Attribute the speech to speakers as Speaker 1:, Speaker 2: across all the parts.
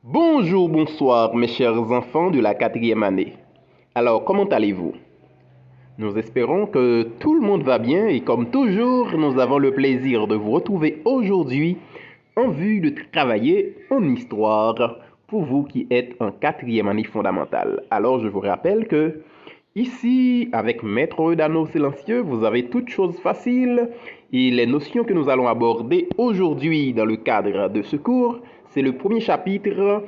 Speaker 1: Bonjour, bonsoir mes chers enfants de la quatrième année. Alors, comment allez-vous? Nous espérons que tout le monde va bien et comme toujours, nous avons le plaisir de vous retrouver aujourd'hui en vue de travailler en histoire pour vous qui êtes en quatrième année fondamentale. Alors, je vous rappelle que ici, avec Maître Dano Silencieux, vous avez toutes choses faciles et les notions que nous allons aborder aujourd'hui dans le cadre de ce cours, c'est le premier chapitre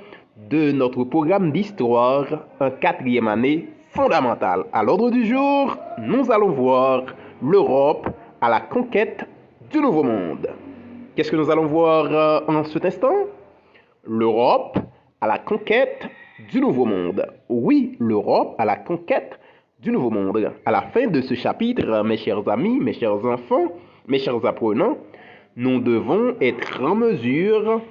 Speaker 1: de notre programme d'histoire en quatrième année fondamentale. À l'ordre du jour, nous allons voir l'Europe à la conquête du Nouveau Monde. Qu'est-ce que nous allons voir en cet instant? L'Europe à la conquête du Nouveau Monde. Oui, l'Europe à la conquête du Nouveau Monde. À la fin de ce chapitre, mes chers amis, mes chers enfants, mes chers apprenants, nous devons être en mesure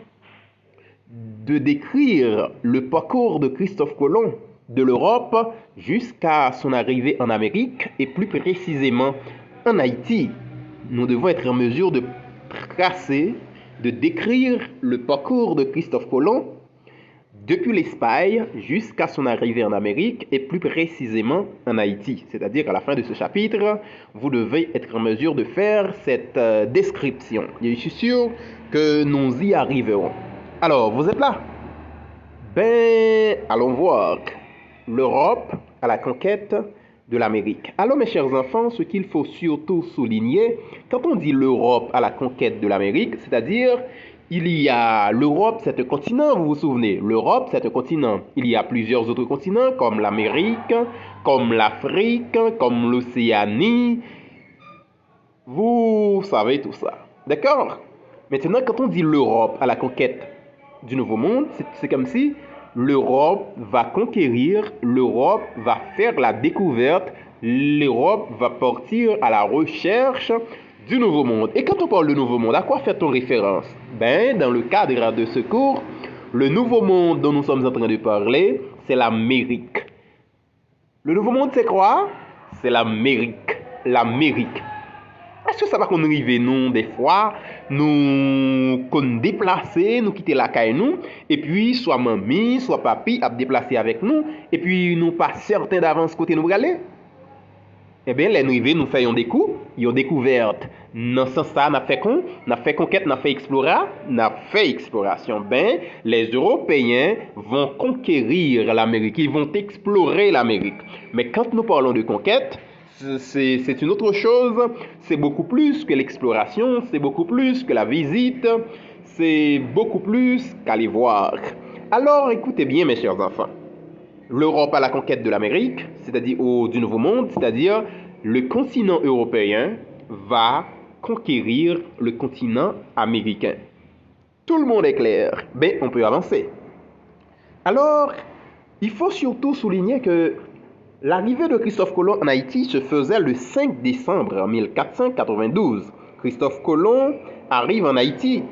Speaker 1: de décrire le parcours de Christophe Colomb de l'Europe jusqu'à son arrivée en Amérique et plus précisément en Haïti. Nous devons être en mesure de tracer, de décrire le parcours de Christophe Colomb depuis l'Espagne jusqu'à son arrivée en Amérique et plus précisément en Haïti. C'est-à-dire qu'à la fin de ce chapitre, vous devez être en mesure de faire cette description. Et je suis sûr que nous y arriverons. Alors, vous êtes là? Ben, allons voir. L'Europe à la conquête de l'Amérique. Alors, mes chers enfants, ce qu'il faut surtout souligner, quand on dit l'Europe à la conquête de l'Amérique, c'est-à-dire, il y a l'Europe, c'est un continent, vous vous souvenez. L'Europe, c'est un continent. Il y a plusieurs autres continents, comme l'Amérique, comme l'Afrique, comme l'Océanie. Vous savez tout ça. D'accord? Maintenant, quand on dit l'Europe à la conquête du Nouveau Monde, c'est comme si l'Europe va conquérir, l'Europe va faire la découverte, l'Europe va partir à la recherche du Nouveau Monde. Et quand on parle de Nouveau Monde, à quoi fait-on référence? Ben, dans le cadre de ce cours, le Nouveau Monde dont nous sommes en train de parler, c'est l'Amérique. Le Nouveau Monde, c'est quoi? C'est l'Amérique. L'Amérique. Est-ce que ça va qu'on arrive nous des fois nous qu'on déplacer nous quitter la caille nous et puis soit mamie soit papi a déplacé avec nous et puis nous pas certains d'avance côté nous aller. Eh bien les arrivés nous faisons des coups une découverte dans ce sens ça n'a fait conquête n'a fait exploration. Ben les Européens vont conquérir l'Amérique, ils vont explorer l'Amérique. Mais quand nous parlons de conquête, c'est une autre chose, c'est beaucoup plus que l'exploration, c'est beaucoup plus que la visite, c'est beaucoup plus qu'aller voir. Alors écoutez bien mes chers enfants, l'Europe à la conquête de l'Amérique, c'est-à-dire du Nouveau Monde, c'est-à-dire le continent européen va conquérir le continent américain. Tout le monde est clair, ben on peut avancer. Alors, il faut surtout souligner que l'arrivée de Christophe Colomb en Haïti se faisait le 5 décembre 1492. Christophe Colomb arrive en Haïti.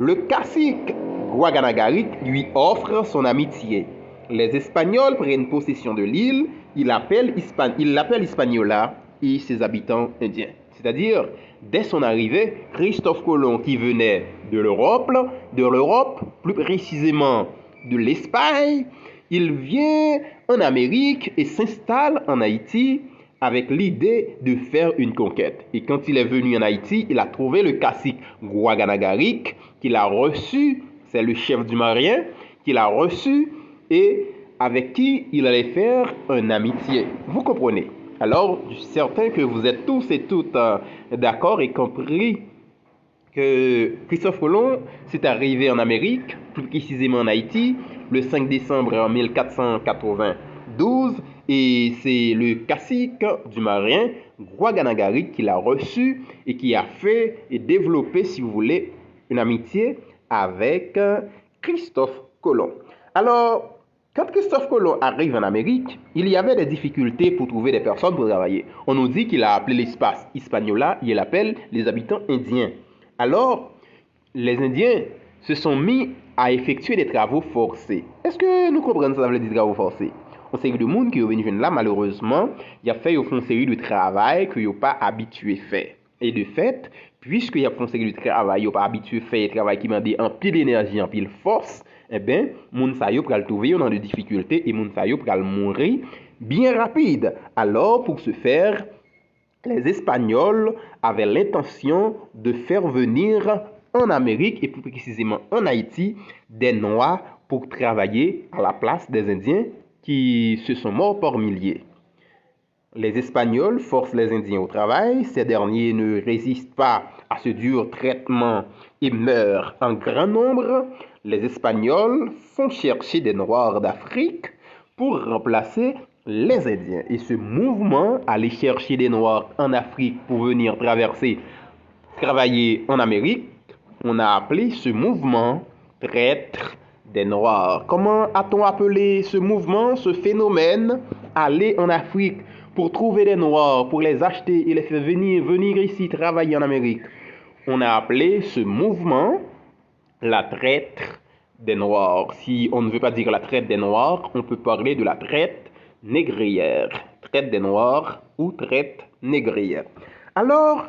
Speaker 1: Le cacique Guaganagaric lui offre son amitié. Les Espagnols prennent possession de l'île, il l'appelle Hispaniola et ses habitants indiens. C'est-à-dire, dès son arrivée, Christophe Colomb qui venait de l'Europe, plus précisément de l'Espagne, il vient en Amérique et s'installe en Haïti avec l'idée de faire une conquête. Et quand il est venu en Haïti, il a trouvé le cacique Guaganagaric qu'il a reçu, c'est le chef du Marien, qu'il a reçu et avec qui il allait faire une amitié. Vous comprenez? Alors, je suis certain que vous êtes tous et toutes d'accord et compris que Christophe Colomb s'est arrivé en Amérique, plus précisément en Haïti, le 5 décembre 1492, et c'est le cacique du Marien, Guaganagaric, qui l'a reçu et qui a fait et développé, si vous voulez, une amitié avec Christophe Colomb. Alors, quand Christophe Colomb arrive en Amérique, il y avait des difficultés pour trouver des personnes pour travailler. On nous dit qu'il a appelé l'espace Hispaniola, il appelle les habitants indiens. Alors, les Indiens se sont mis à effectuer des travaux forcés. Est-ce que nous comprenons ça veut dire travaux forcés? On sait que le monde qui est venu là, malheureusement, il a fait une série de travail que n'ont pas habitué à faire. Et de fait, puisqu'il y a une série de travail, ils n'ont pas habitué à faire un travail qui m'a dit en pile d'énergie, en pile force, eh bien, moun sa yo pral trouver dans des difficultés et moun sa yo pral mourir bien rapide. Alors, pour ce faire, les Espagnols avaient l'intention de faire venir en Amérique et plus précisément en Haïti des Noirs pour travailler à la place des Indiens qui se sont morts par milliers. Les Espagnols forcent les Indiens au travail, ces derniers ne résistent pas à ce dur traitement et meurent en grand nombre. Les Espagnols font chercher des Noirs d'Afrique pour remplacer les Indiens. Et ce mouvement, aller chercher des Noirs en Afrique pour venir travailler en Amérique, on a appelé ce mouvement traite des Noirs. Comment a-t-on appelé ce mouvement, ce phénomène, aller en Afrique pour trouver des Noirs, pour les acheter et les faire venir ici travailler en Amérique? On a appelé ce mouvement la traite des Noirs. Si on ne veut pas dire la traite des Noirs, on peut parler de la traite négrière. Traite des Noirs ou traite négrière. Alors,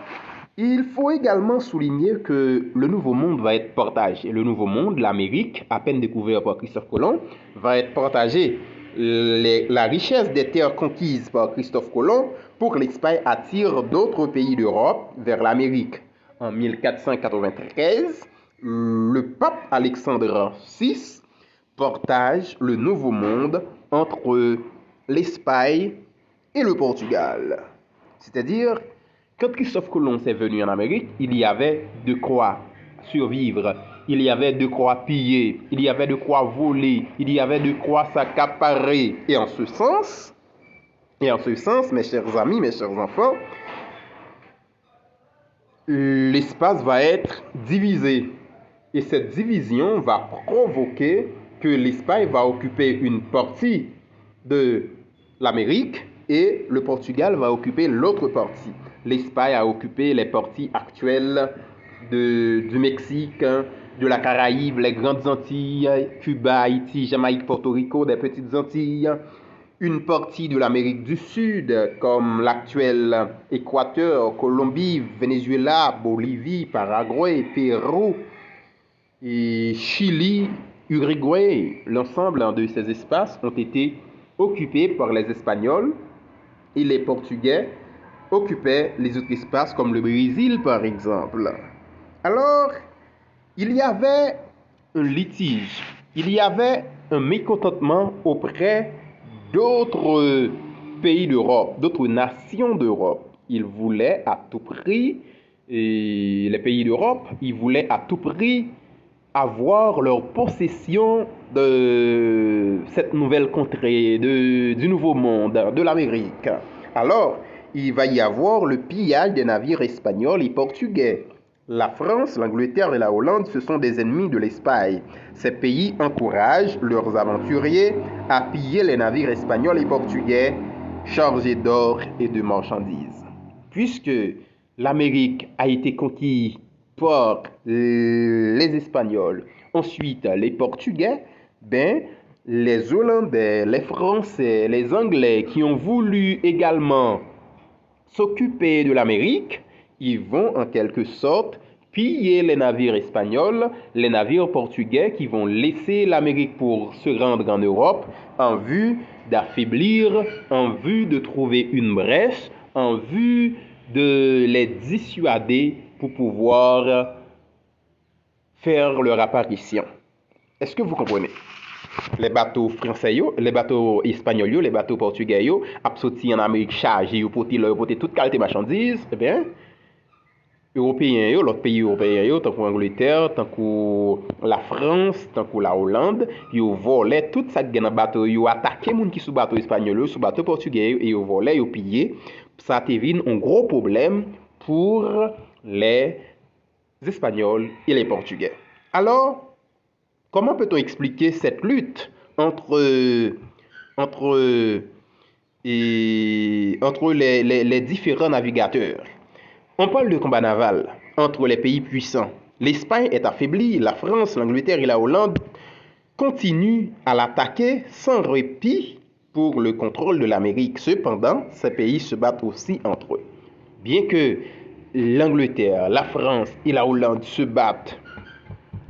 Speaker 1: il faut également souligner que le Nouveau Monde va être partagé. Le Nouveau Monde, l'Amérique, à peine découvert par Christophe Colomb, va être partagé. La richesse des terres conquises par Christophe Colomb pour l'Espagne attire d'autres pays d'Europe vers l'Amérique. En 1493, le pape Alexandre VI partage le Nouveau Monde entre l'Espagne et le Portugal. C'est-à-dire, quand Christophe Colomb est venu en Amérique, il y avait de quoi survivre, il y avait de quoi piller, il y avait de quoi voler, il y avait de quoi s'accaparer. Et en ce sens, mes chers amis, mes chers enfants, l'espace va être divisé. Et cette division va provoquer que l'Espagne va occuper une partie de l'Amérique et le Portugal va occuper l'autre partie. L'Espagne a occupé les parties actuelles du Mexique, de la Caraïbe, les grandes Antilles, Cuba, Haïti, Jamaïque, Porto Rico, des petites Antilles, une partie de l'Amérique du Sud, comme l'actuel Équateur, Colombie, Venezuela, Bolivie, Paraguay, Pérou, et Chili, Uruguay. L'ensemble de ces espaces ont été occupés par les Espagnols et les Portugais occupaient les autres espaces comme le Brésil par exemple. Alors, il y avait un litige, il y avait un mécontentement auprès d'autres pays d'Europe, d'autres nations d'Europe. Ils voulaient à tout prix, et les pays d'Europe, ils voulaient à tout prix avoir leur possession de cette nouvelle contrée, du Nouveau Monde, de l'Amérique. Alors, il va y avoir le pillage des navires espagnols et portugais. La France, l'Angleterre et la Hollande, ce sont des ennemis de l'Espagne. Ces pays encouragent leurs aventuriers à piller les navires espagnols et portugais chargés d'or et de marchandises. Puisque l'Amérique a été conquise par les Espagnols, ensuite les Portugais, les Hollandais, les Français, les Anglais qui ont voulu également s'occuper de l'Amérique, ils vont en quelque sorte piller les navires espagnols, les navires portugais qui vont laisser l'Amérique pour se rendre en Europe en vue d'affaiblir, en vue de trouver une brèche, en vue de les dissuader pour pouvoir faire leur apparition. Est-ce que vous comprenez? Les bateaux français, les bateaux espagnols, les bateaux portugais, ont sorti en Amérique chargés pour porter toute qualité de marchandises, eh bien, Européens, l'autre pays européens, tant que l'Angleterre, tant que la France, tant que la Hollande, ils volaient tout ça dans bateau, ils attaquaient les gens qui sont sous bateau espagnol, sous bateau portugais, et ils volaient, ils pillaient. Ça a été un gros problème pour les Espagnols et les Portugais. Alors, comment peut-on expliquer cette lutte entre les différents navigateurs? On parle de combat naval entre les pays puissants. L'Espagne est affaiblie, la France, l'Angleterre et la Hollande continuent à l'attaquer sans répit pour le contrôle de l'Amérique. Cependant, ces pays se battent aussi entre eux. Bien que l'Angleterre, la France et la Hollande se battent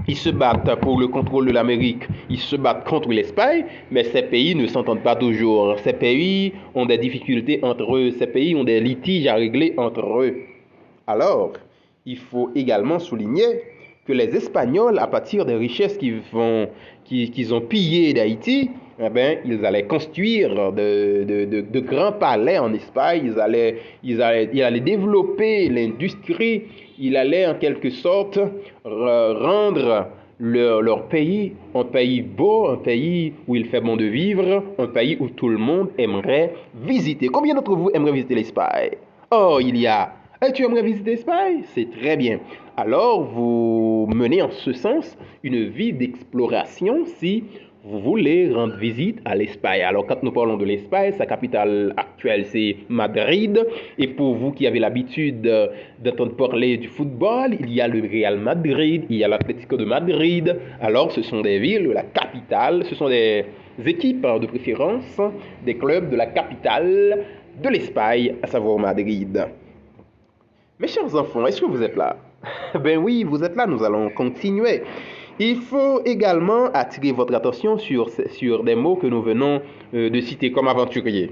Speaker 1: Ils se battent pour le contrôle de l'Amérique, ils se battent contre l'Espagne, mais ces pays ne s'entendent pas toujours. Ces pays ont des difficultés entre eux, ces pays ont des litiges à régler entre eux. Alors, il faut également souligner que les Espagnols, à partir des richesses qu'ils ont pillées d'Haïti, eh ben, ils allaient construire de grands palais en Espagne, ils allaient développer l'industrie, ils allaient en quelque sorte rendre leur pays un pays beau, un pays où il fait bon de vivre, un pays où tout le monde aimerait visiter. Combien d'entre vous aimeraient visiter l'Espagne? Oh, il y a. Hey, tu aimerais visiter l'Espagne? C'est très bien. Alors, vous menez en ce sens une vie d'exploration si vous voulez rendre visite à l'Espagne. Alors, quand nous parlons de l'Espagne, sa capitale actuelle, c'est Madrid. Et pour vous qui avez l'habitude d'entendre parler du football, il y a le Real Madrid, il y a l'Atlético de Madrid. Alors, ce sont des villes, la capitale, ce sont des équipes de préférence, des clubs de la capitale de l'Espagne, à savoir Madrid. Mes chers enfants, est-ce que vous êtes là? Ben oui, vous êtes là, nous allons continuer. Il faut également attirer votre attention sur des mots que nous venons de citer comme aventurier.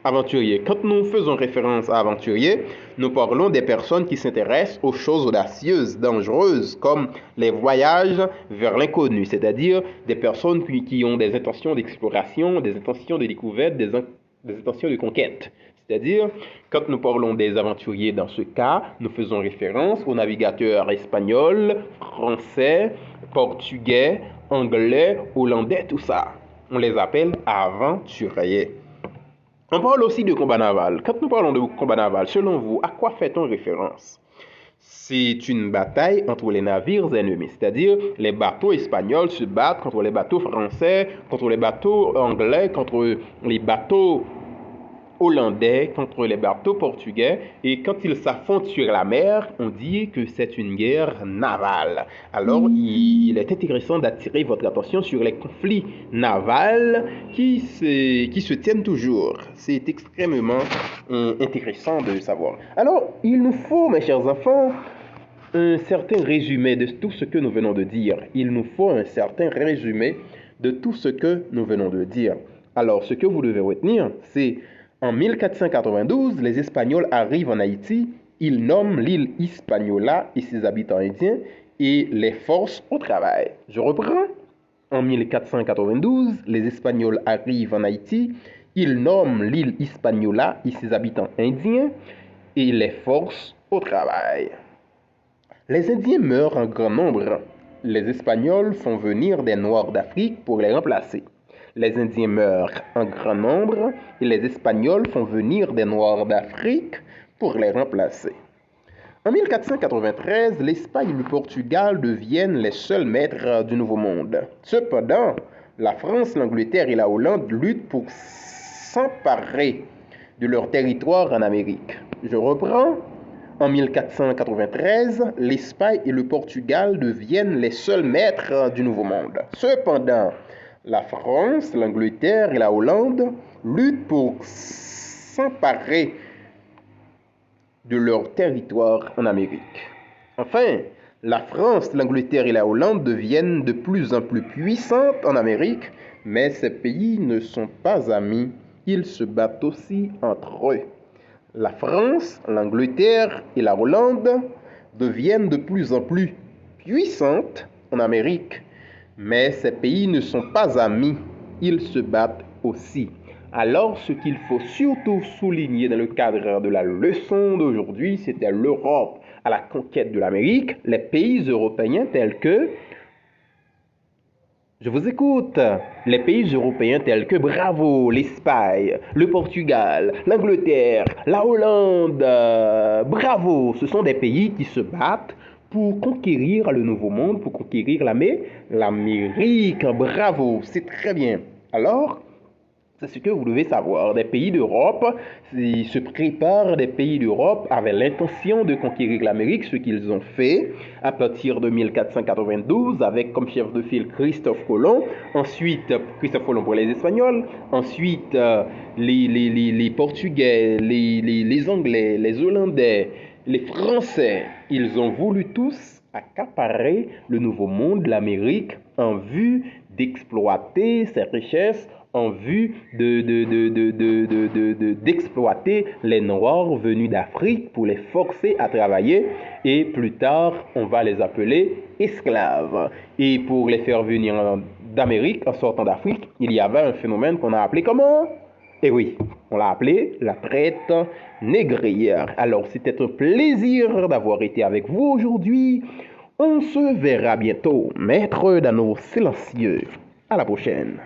Speaker 1: Aventurier. Quand nous faisons référence à aventurier, nous parlons des personnes qui s'intéressent aux choses audacieuses, dangereuses, comme les voyages vers l'inconnu, c'est-à-dire des personnes qui ont des intentions d'exploration, des intentions de découverte, des intentions de conquête. C'est-à-dire, quand nous parlons des aventuriers dans ce cas, nous faisons référence aux navigateurs espagnols, français, portugais, anglais, hollandais, tout ça. On les appelle aventuriers. On parle aussi de combat naval. Quand nous parlons de combat naval, selon vous, à quoi fait-on référence? C'est une bataille entre les navires ennemis, c'est-à-dire les bateaux espagnols se battent contre les bateaux français, contre les bateaux anglais, contre les bateaux hollandais contre les bateaux portugais, et quand ils s'affrontent sur la mer, on dit que c'est une guerre navale. Alors, il est intéressant d'attirer votre attention sur les conflits navals qui se tiennent toujours. C'est extrêmement intéressant de savoir. Alors, il nous faut, mes chers enfants, un certain résumé de tout ce que nous venons de dire. Il nous faut un certain résumé de tout ce que nous venons de dire. Alors, ce que vous devez retenir, c'est en 1492, les Espagnols arrivent en Haïti, ils nomment l'île Hispaniola et ses habitants indiens et les forcent au travail. Je reprends. En 1492, les Espagnols arrivent en Haïti, ils nomment l'île Hispaniola et ses habitants indiens et les forcent au travail. Les Indiens meurent en grand nombre. Les Espagnols font venir des Noirs d'Afrique pour les remplacer. Les Indiens meurent en grand nombre et les Espagnols font venir des Noirs d'Afrique pour les remplacer. En 1493, l'Espagne et le Portugal deviennent les seuls maîtres du Nouveau Monde. Cependant, la France, l'Angleterre et la Hollande luttent pour s'emparer de leur territoire en Amérique. Je reprends. En 1493, l'Espagne et le Portugal deviennent les seuls maîtres du Nouveau Monde. Cependant, la France, l'Angleterre et la Hollande luttent pour s'emparer de leur territoire en Amérique. Enfin, la France, l'Angleterre et la Hollande deviennent de plus en plus puissantes en Amérique, mais ces pays ne sont pas amis, ils se battent aussi entre eux. La France, l'Angleterre et la Hollande deviennent de plus en plus puissantes en Amérique, mais ces pays ne sont pas amis, ils se battent aussi. Alors, ce qu'il faut surtout souligner dans le cadre de la leçon d'aujourd'hui, c'était l'Europe à la conquête de l'Amérique, les pays européens tels que... Je vous écoute. Les pays européens tels que, bravo, l'Espagne, le Portugal, l'Angleterre, la Hollande, bravo, ce sont des pays qui se battent pour conquérir le Nouveau Monde, pour conquérir l'Amérique. Bravo, c'est très bien. Alors, c'est ce que vous devez savoir. Des pays d'Europe, ils se préparent, des pays d'Europe avaient l'intention de conquérir l'Amérique, ce qu'ils ont fait à partir de 1492 avec comme chef de file Christophe Colomb, ensuite Christophe Colomb pour les Espagnols, ensuite les Portugais, les Anglais, les Hollandais, les Français. Ils ont voulu tous accaparer le Nouveau Monde, l'Amérique, en vue d'exploiter ses richesses, en vue d'exploiter les Noirs venus d'Afrique pour les forcer à travailler et plus tard, on va les appeler esclaves. Et pour les faire venir d'Amérique en sortant d'Afrique, il y avait un phénomène qu'on a appelé comment? Eh oui, on l'a appelé la traite négrière. Alors, c'était un plaisir d'avoir été avec vous aujourd'hui. On se verra bientôt, maître d'anneaux silencieux. À la prochaine.